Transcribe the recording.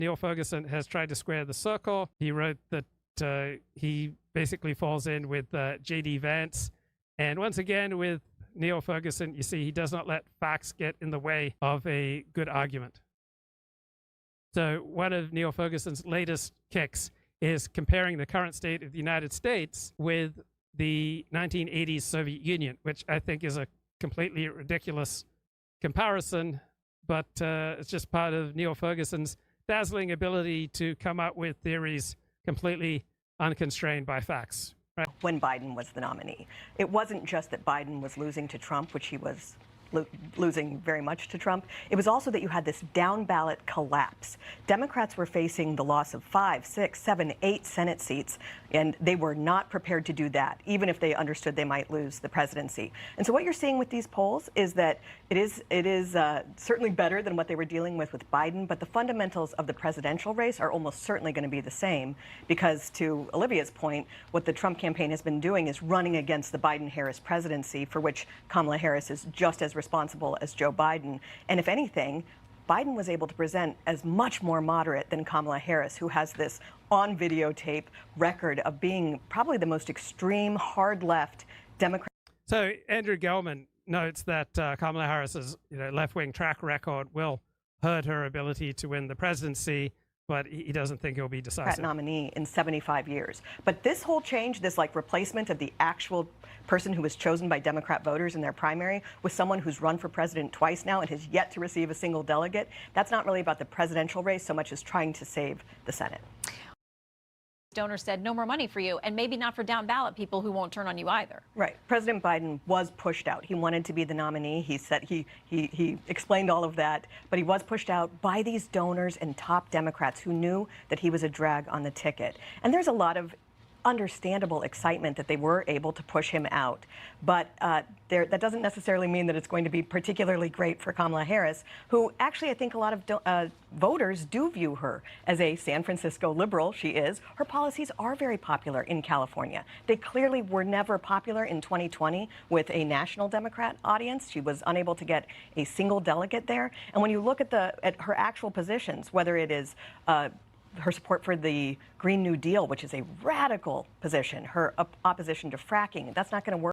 Neil Ferguson has tried to square the circle. He wrote that he basically falls in with J.D. Vance. And once again, with Neil Ferguson, you see he does not let facts get in the way of a good argument. So one of Neil Ferguson's latest kicks is comparing the current state of the United States with the 1980s Soviet Union, which I think is a completely ridiculous comparison, but it's just part of Neil Ferguson's dazzling ability to come up with theories completely unconstrained by facts. Right? When Biden was the nominee, it wasn't just that Biden was losing to Trump, which he was losing very much to Trump. It was also that you had this down ballot collapse. Democrats were facing the loss of 5, 6, 7, 8 Senate seats, and they were not prepared to do that, even if they understood they might lose the presidency. And so what you're seeing with these polls is that it is certainly better than what they were dealing with Biden, but the fundamentals of the presidential race are almost certainly going to be the same, because to Olivia's point, what the Trump campaign has been doing is running against the Biden-Harris presidency, for which Kamala Harris is just as responsible as Joe Biden. And if anything, Biden was able to present as much more moderate than Kamala Harris, who has this on videotape record of being probably the most extreme, hard left Democrat. So Andrew Gelman notes that Kamala Harris's left-wing track record will hurt her ability to win the presidency, but he doesn't think he'll be decisive. Nominee in 75 years. But this whole change, this replacement of the actual person who was chosen by Democrat voters in their primary with someone who's run for president twice now and has yet to receive a single delegate, that's not really about the presidential race so much as trying to save the Senate. Donors said no more money for you, and maybe not for down ballot people who won't turn on you either. Right. President Biden was pushed out. He wanted to be the nominee. He said he explained all of that, but he was pushed out by these donors and top Democrats who knew that he was a drag on the ticket. And there's a lot of understandable excitement that they were able to push him out. But that doesn't necessarily mean that it's going to be particularly great for Kamala Harris, who actually I think a lot of voters do view her as a San Francisco liberal. She is. Her policies are very popular in California. They clearly were never popular in 2020 with a national Democrat audience. She was unable to get a single delegate there. And when you look at her actual positions, whether it is her support for the Green New Deal, which is a radical position, her opposition to fracking, that's not going to work.